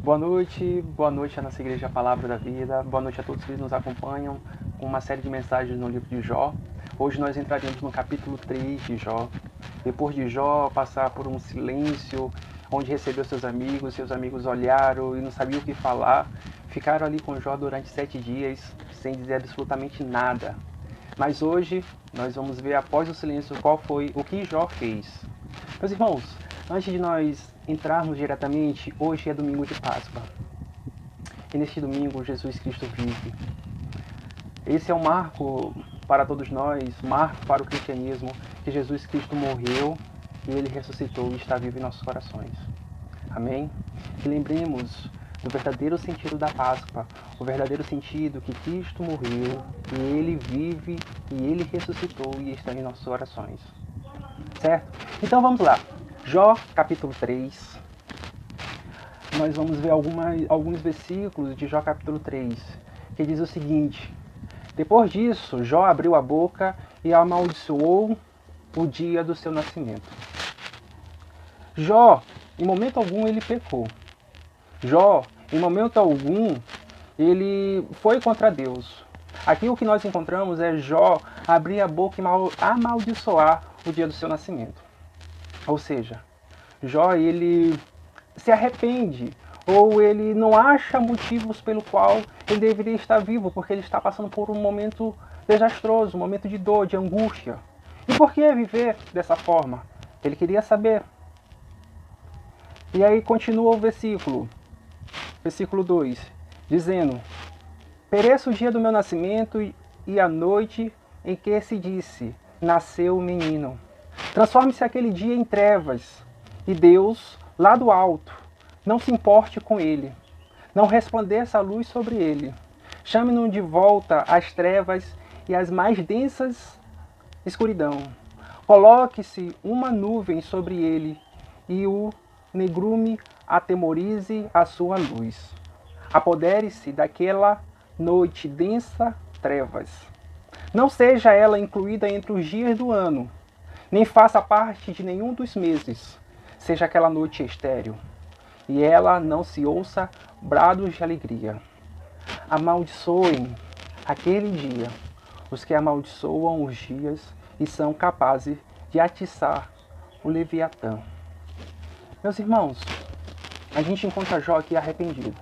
Boa noite à nossa Igreja Palavra da Vida, boa noite a todos que nos acompanham com uma série de mensagens no livro de Jó. Hoje nós entraremos no capítulo 3 de Jó. Depois de Jó passar por um silêncio, onde recebeu seus amigos olharam e não sabiam o que falar, ficaram ali com Jó durante 7 dias, sem dizer absolutamente nada. Mas hoje nós vamos ver após o silêncio qual foi o que Jó fez. Meus irmãos, antes de nós entrarmos diretamente, hoje é domingo de Páscoa. E neste domingo Jesus Cristo vive. Esse é um marco para todos nós, marco para o cristianismo, que Jesus Cristo morreu e Ele ressuscitou e está vivo em nossos corações. Amém? Que lembremos do verdadeiro sentido da Páscoa, o verdadeiro sentido que Cristo morreu, e Ele vive, e Ele ressuscitou e está em nossos corações. Certo? Então vamos lá. Jó, capítulo 3. Nós vamos ver alguns versículos de Jó, capítulo 3, que diz o seguinte: Depois disso, Jó abriu a boca e amaldiçoou o dia do seu nascimento. Jó, em momento algum, ele pecou. Jó, em momento algum, ele foi contra Deus. Aqui o que nós encontramos é Jó abrir a boca e amaldiçoar o dia do seu nascimento. Ou seja, Jó, ele se arrepende, ou ele não acha motivos pelo qual ele deveria estar vivo, porque ele está passando por um momento desastroso, um momento de dor, de angústia. E por que viver dessa forma? Ele queria saber. E aí continua o versículo 2, dizendo: Pereça o dia do meu nascimento e a noite em que se disse, nasceu o menino. Transforme-se aquele dia em trevas, e Deus, lá do alto, não se importe com ele, não resplandeça a luz sobre ele. Chame-no de volta às trevas e às mais densas escuridão. Coloque-se uma nuvem sobre ele, e o negrume atemorize a sua luz. Apodere-se daquela noite densa trevas. Não seja ela incluída entre os dias do ano, nem faça parte de nenhum dos meses. Seja aquela noite estéril, e ela não se ouça brados de alegria. Amaldiçoem aquele dia os que amaldiçoam os dias e são capazes de atiçar o Leviatã. Meus irmãos, a gente encontra Jó aqui arrependido.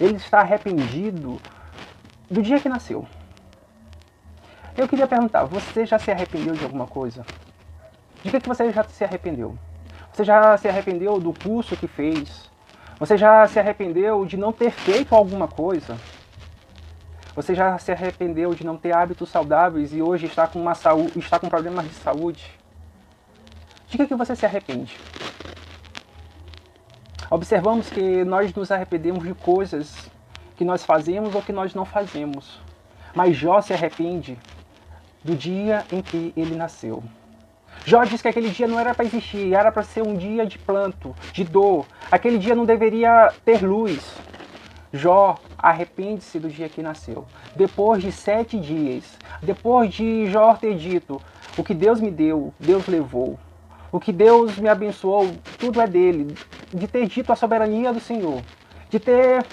Ele está arrependido do dia que nasceu. Eu queria perguntar, você já se arrependeu de alguma coisa? De que você já se arrependeu? Você já se arrependeu do curso que fez? Você já se arrependeu de não ter feito alguma coisa? Você já se arrependeu de não ter hábitos saudáveis e hoje está com problemas de saúde? De que você se arrepende? Observamos que nós nos arrependemos de coisas que nós fazemos ou que nós não fazemos. Mas Jó se arrepende do dia em que ele nasceu. Jó diz que aquele dia não era para existir, era para ser um dia de planto, de dor. Aquele dia não deveria ter luz. Jó arrepende-se do dia que nasceu. Depois de 7 dias, depois de Jó ter dito, o que Deus me deu, Deus levou. O que Deus me abençoou, tudo é dele. De ter dito a soberania do Senhor. De ter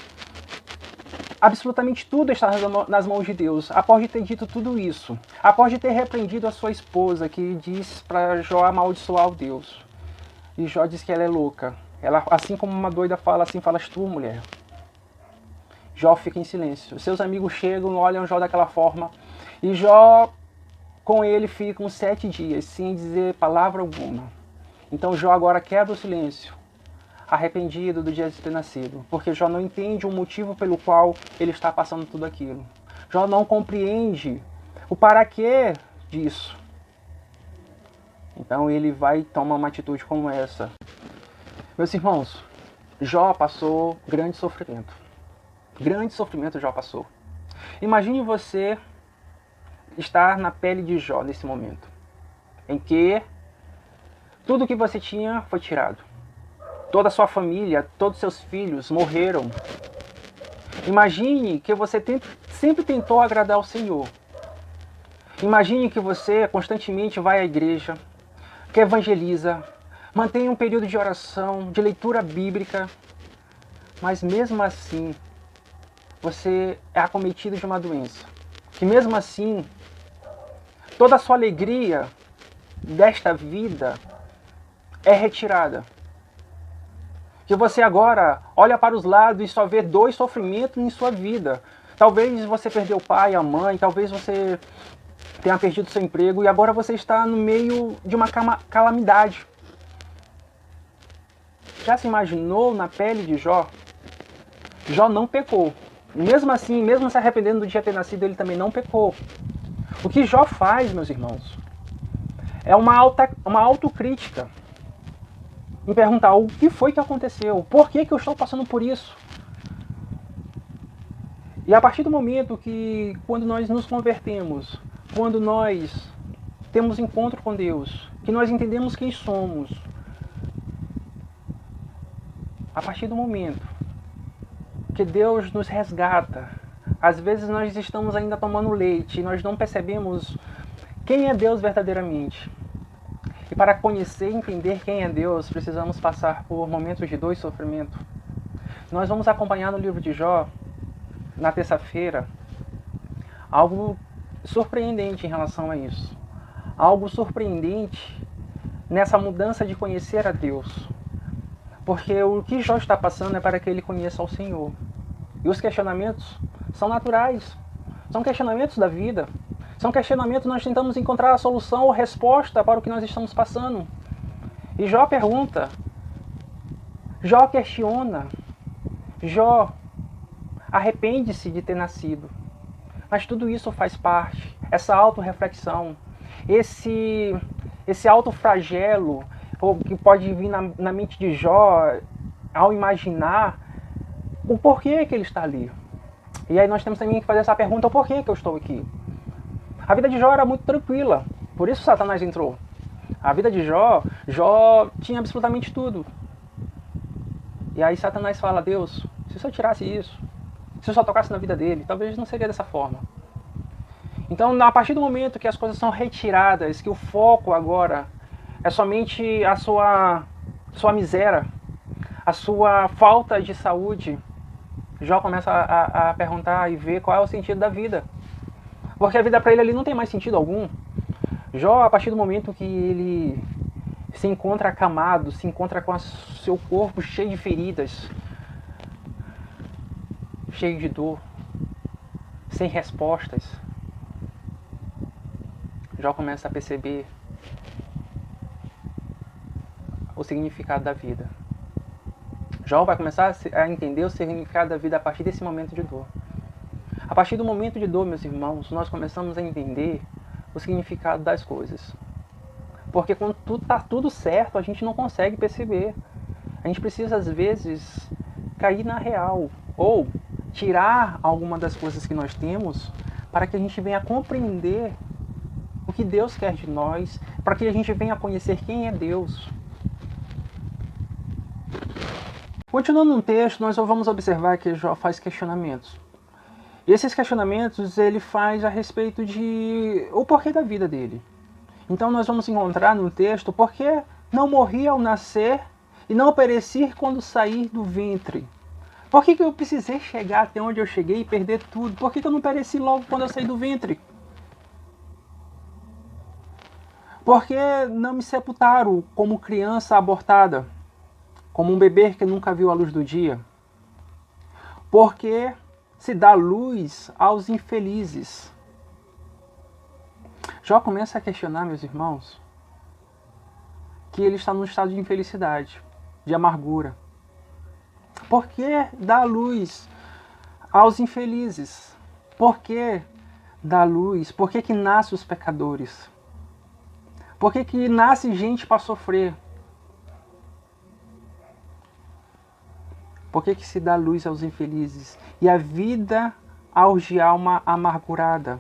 absolutamente tudo está nas mãos de Deus. Após de ter dito tudo isso, após de ter repreendido a sua esposa, que diz para Jó amaldiçoar o Deus. E Jó diz que ela é louca. Ela, assim como uma doida fala, assim falas tu, mulher. Jó fica em silêncio. Seus amigos chegam, olham Jó daquela forma. E Jó, com ele, fica uns 7 dias, sem dizer palavra alguma. Então Jó agora quebra o silêncio, arrependido do dia de ter nascido, porque Jó não entende o motivo pelo qual ele está passando tudo aquilo. Jó não compreende o para quê disso. Então ele vai tomar uma atitude como essa. Meus irmãos, Jó passou grande sofrimento. Grande sofrimento Jó passou. Imagine você estar na pele de Jó nesse momento, em que tudo que você tinha foi tirado. Toda a sua família, todos os seus filhos morreram. Imagine que você sempre tentou agradar ao Senhor. Imagine que você constantemente vai à igreja, que evangeliza, mantém um período de oração, de leitura bíblica, mas mesmo assim você é acometido de uma doença. Que mesmo assim toda a sua alegria desta vida é retirada. Que você agora olha para os lados e só vê dois sofrimentos em sua vida. Talvez você perdeu o pai, a mãe, talvez você tenha perdido seu emprego e agora você está no meio de uma calamidade. Já se imaginou na pele de Jó? Jó não pecou. E mesmo assim, mesmo se arrependendo do dia ter nascido, ele também não pecou. O que Jó faz, meus irmãos, é uma autocrítica. Em perguntar o que foi que aconteceu, por que eu estou passando por isso. E a partir do momento que, quando nós nos convertemos, quando nós temos encontro com Deus, que nós entendemos quem somos, a partir do momento que Deus nos resgata, às vezes nós estamos ainda tomando leite e nós não percebemos quem é Deus verdadeiramente. E para conhecer e entender quem é Deus, precisamos passar por momentos de dor e sofrimento. Nós vamos acompanhar no livro de Jó, na terça-feira, algo surpreendente em relação a isso. Algo surpreendente nessa mudança de conhecer a Deus. Porque o que Jó está passando é para que ele conheça ao Senhor. E os questionamentos são naturais. São questionamentos da vida. São questionamentos, nós tentamos encontrar a solução ou resposta para o que nós estamos passando. E Jó pergunta, Jó questiona, Jó arrepende-se de ter nascido. Mas tudo isso faz parte, essa autorreflexão, esse autoflagelo que pode vir na mente de Jó ao imaginar o porquê que ele está ali. E aí nós temos também que fazer essa pergunta, o porquê que eu estou aqui? A vida de Jó era muito tranquila, por isso Satanás entrou. A vida de Jó tinha absolutamente tudo. E aí Satanás fala, Deus, se eu tirasse isso, se eu só tocasse na vida dele, talvez não seria dessa forma. Então, a partir do momento que as coisas são retiradas, que o foco agora é somente a sua miséria, a sua falta de saúde, Jó começa a perguntar e ver qual é o sentido da vida. Porque a vida para ele ali não tem mais sentido algum. Jó, a partir do momento que ele se encontra acamado, se encontra com seu corpo cheio de feridas, cheio de dor, sem respostas, Jó começa a perceber o significado da vida. Jó vai começar a entender o significado da vida a partir desse momento de dor. A partir do momento de dor, meus irmãos, nós começamos a entender o significado das coisas. Porque quando está tudo certo, a gente não consegue perceber. A gente precisa, às vezes, cair na real. Ou tirar alguma das coisas que nós temos para que a gente venha compreender o que Deus quer de nós, para que a gente venha conhecer quem é Deus. Continuando no texto, nós vamos observar que Jó faz questionamentos. E esses questionamentos ele faz a respeito de o porquê da vida dele. Então nós vamos encontrar no texto por que não morri ao nascer e não pereci quando sair do ventre. Por que eu precisei chegar até onde eu cheguei e perder tudo? Por que eu não pereci logo quando eu saí do ventre? Por que não me sepultaram como criança abortada? Como um bebê que nunca viu a luz do dia? Por que se dá luz aos infelizes? Jó começa a questionar, meus irmãos, que ele está num estado de infelicidade, de amargura. Por que dá luz aos infelizes? Por que dá luz? Por que nasce os pecadores? Por que nasce gente para sofrer? Por que se dá luz aos infelizes? E a vida aos de alma amargurada?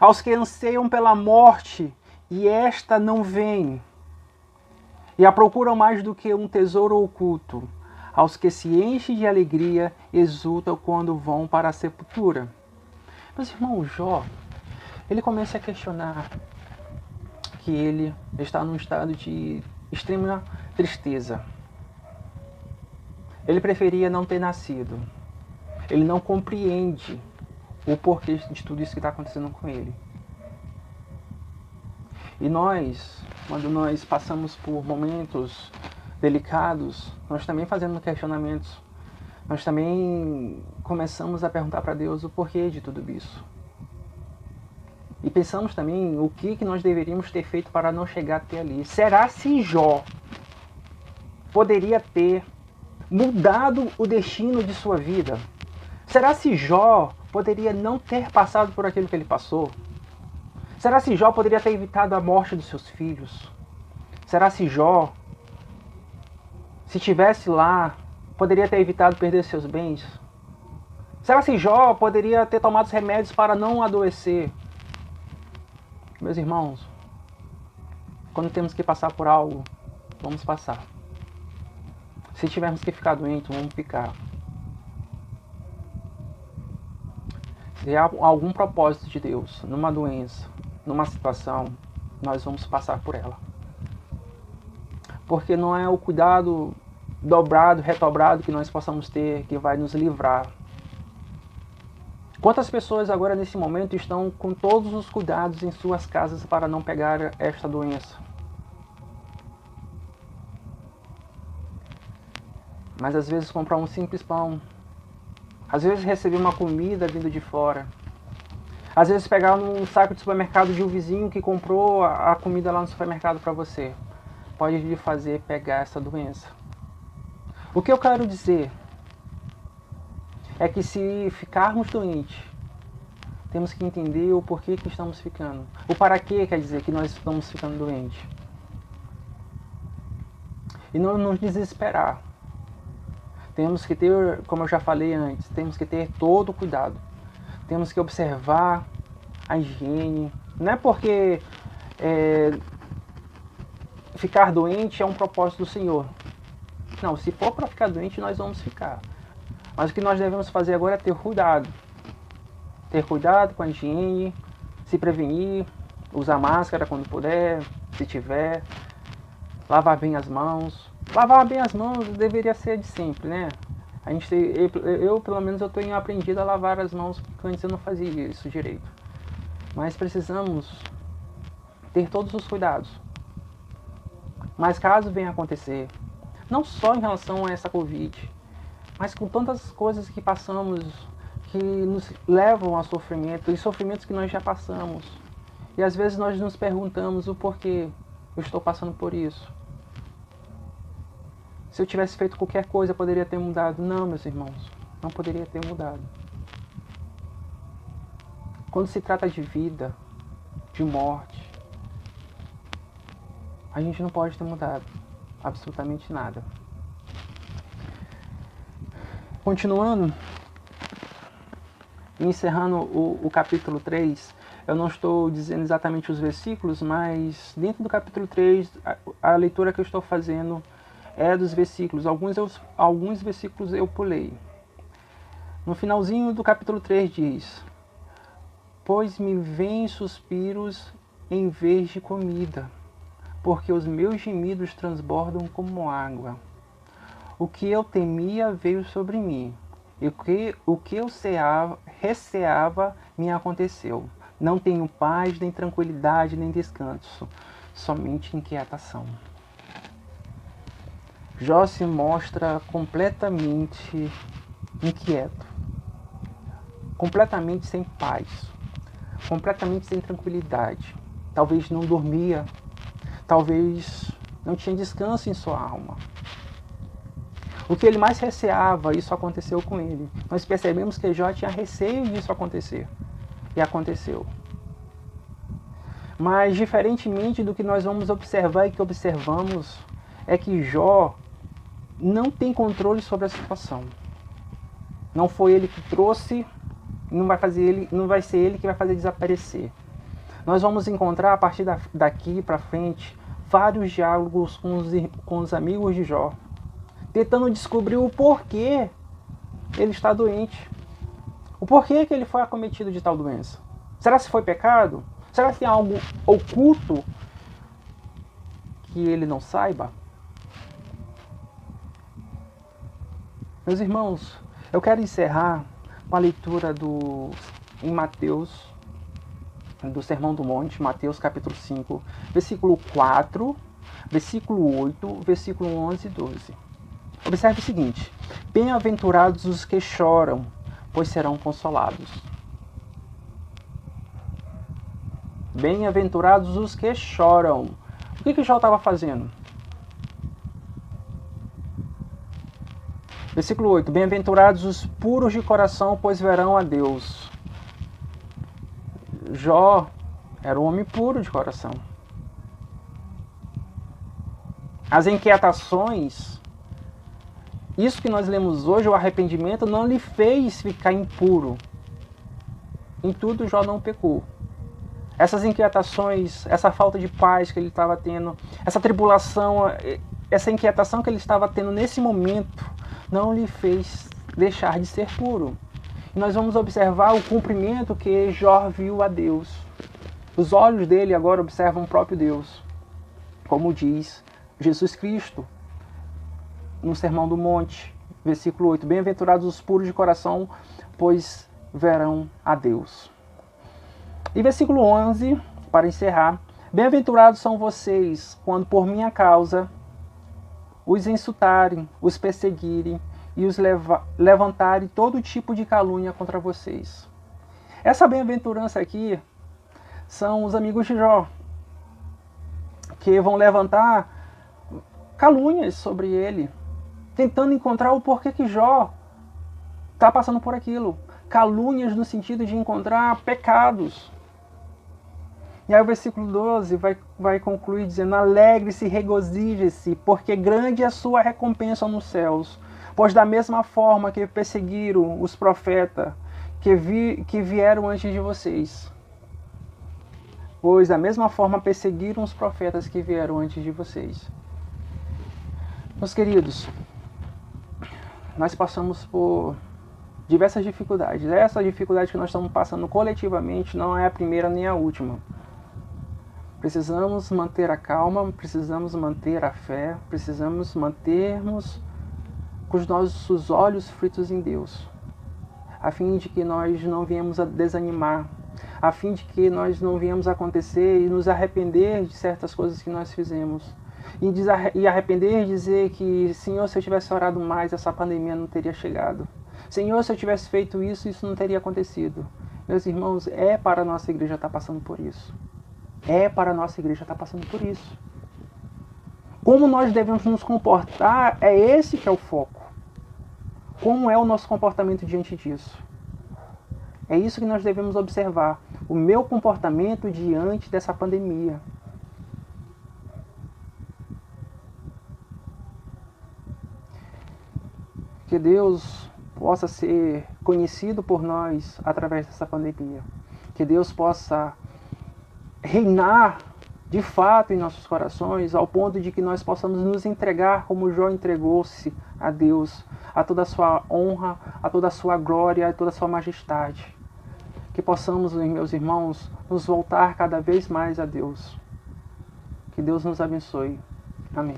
Aos que anseiam pela morte, e esta não vem. E a procuram mais do que um tesouro oculto. Aos que se enchem de alegria, exultam quando vão para a sepultura. Meus irmãos, Jó, ele começa a questionar que ele está num estado de extrema tristeza. Ele preferia não ter nascido. Ele não compreende o porquê de tudo isso que está acontecendo com ele. E nós, quando nós passamos por momentos delicados, nós também fazemos questionamentos. Nós também começamos a perguntar para Deus o porquê de tudo isso. E pensamos também o que nós deveríamos ter feito para não chegar até ali. Será se Jó poderia ter mudado o destino de sua vida? Será se Jó poderia não ter passado por aquilo que ele passou? Será se Jó poderia ter evitado a morte dos seus filhos? Será se Jó, se estivesse lá, poderia ter evitado perder seus bens? Será se Jó poderia ter tomado os remédios para não adoecer? Meus irmãos, quando temos que passar por algo, vamos passar. Se tivermos que ficar doentes, vamos ficar. Se há algum propósito de Deus numa doença, numa situação, nós vamos passar por ela. Porque não é o cuidado dobrado, redobrado que nós possamos ter que vai nos livrar. Quantas pessoas agora nesse momento estão com todos os cuidados em suas casas para não pegar esta doença? Mas às vezes comprar um simples pão, às vezes receber uma comida vindo de fora, às vezes pegar um saco de supermercado de um vizinho que comprou a comida lá no supermercado para você, pode lhe fazer pegar essa doença. O que eu quero dizer é que se ficarmos doentes, temos que entender o porquê que estamos ficando. O para quê quer dizer que nós estamos ficando doentes. E não nos desesperar. Temos que ter, como eu já falei antes, temos que ter todo o cuidado. Temos que observar a higiene. Não é porque ficar doente é um propósito do Senhor. Não, se for para ficar doente, nós vamos ficar. Mas o que nós devemos fazer agora é ter cuidado. Ter cuidado com a higiene, se prevenir, usar máscara quando puder, se tiver, lavar bem as mãos. Lavar bem as mãos deveria ser de sempre, né? Eu pelo menos, eu tenho aprendido a lavar as mãos, porque antes eu não fazia isso direito. Mas precisamos ter todos os cuidados. Mas caso venha acontecer, não só em relação a essa Covid, mas com tantas coisas que passamos, que nos levam a sofrimento, e sofrimentos que nós já passamos. E às vezes nós nos perguntamos o porquê eu estou passando por isso. Se eu tivesse feito qualquer coisa, eu poderia ter mudado. Não, meus irmãos, não poderia ter mudado. Quando se trata de vida, de morte, a gente não pode ter mudado absolutamente nada. Continuando, encerrando o capítulo 3, eu não estou dizendo exatamente os versículos, mas dentro do capítulo 3, a leitura que eu estou fazendo é dos versículos. Alguns versículos eu pulei. No finalzinho do capítulo 3 diz: pois me vêm suspiros em vez de comida, porque os meus gemidos transbordam como água. O que eu temia veio sobre mim, e o que eu receava me aconteceu. Não tenho paz, nem tranquilidade, nem descanso, somente inquietação. Jó se mostra completamente inquieto, completamente sem paz, completamente sem tranquilidade. Talvez não dormia, talvez não tinha descanso em sua alma. O que ele mais receava, isso aconteceu com ele. Nós percebemos que Jó tinha receio disso acontecer. E aconteceu. Mas, diferentemente do que nós vamos observar e que observamos, é que Jó não tem controle sobre a situação. Não foi ele que trouxe, não vai ser ele que vai fazer desaparecer. Nós vamos encontrar, a partir daqui para frente, vários diálogos com os amigos de Jó, tentando descobrir o porquê ele está doente. O porquê que ele foi acometido de tal doença. Será que foi pecado? Será que tem algo oculto que ele não saiba? Meus irmãos, eu quero encerrar com a leitura em Mateus, do Sermão do Monte, Mateus capítulo 5, versículo 4, versículo 8, versículo 11 e 12. Observe o seguinte: bem-aventurados os que choram, pois serão consolados. Bem-aventurados os que choram. O que Jó estava fazendo? Versículo 8. Bem-aventurados os puros de coração, pois verão a Deus. Jó era um homem puro de coração. As inquietações, isso que nós lemos hoje, o arrependimento, não lhe fez ficar impuro. Em tudo Jó não pecou. Essas inquietações, essa falta de paz que ele estava tendo, essa tribulação, essa inquietação que ele estava tendo nesse momento, não lhe fez deixar de ser puro. E nós vamos observar o cumprimento que Jó viu a Deus. Os olhos dele agora observam o próprio Deus. Como diz Jesus Cristo no Sermão do Monte, versículo 8. Bem-aventurados os puros de coração, pois verão a Deus. E versículo 11, para encerrar. Bem-aventurados são vocês, quando por minha causa os insultarem, os perseguirem e os levantarem todo tipo de calúnia contra vocês. Essa bem-aventurança aqui são os amigos de Jó, que vão levantar calúnias sobre ele, tentando encontrar o porquê que Jó está passando por aquilo. Calúnias no sentido de encontrar pecados. E aí o versículo 12 vai concluir dizendo: alegre-se e regozije-se, porque grande é a sua recompensa nos céus. Pois da mesma forma que perseguiram os profetas que vieram antes de vocês. Pois da mesma forma perseguiram os profetas que vieram antes de vocês. Meus queridos, nós passamos por diversas dificuldades. Essa dificuldade que nós estamos passando coletivamente não é a primeira nem a última. Precisamos manter a calma, precisamos manter a fé, precisamos mantermos com os nossos olhos fritos em Deus, a fim de que nós não venhamos a desanimar, a fim de que nós não venhamos a acontecer e nos arrepender de certas coisas que nós fizemos. E arrepender e dizer que, Senhor, se eu tivesse orado mais, essa pandemia não teria chegado. Senhor, se eu tivesse feito isso, isso não teria acontecido. Meus irmãos, é para a nossa igreja estar passando por isso. É para a nossa igreja estar passando por isso. Como nós devemos nos comportar, é esse que é o foco. Como é o nosso comportamento diante disso? É isso que nós devemos observar. O meu comportamento diante dessa pandemia. Que Deus possa ser conhecido por nós através dessa pandemia. Que Deus possa reinar de fato em nossos corações, ao ponto de que nós possamos nos entregar como Jó entregou-se a Deus, a toda a sua honra, a toda a sua glória, a toda a sua majestade. Que possamos, meus irmãos, nos voltar cada vez mais a Deus. Que Deus nos abençoe. Amém.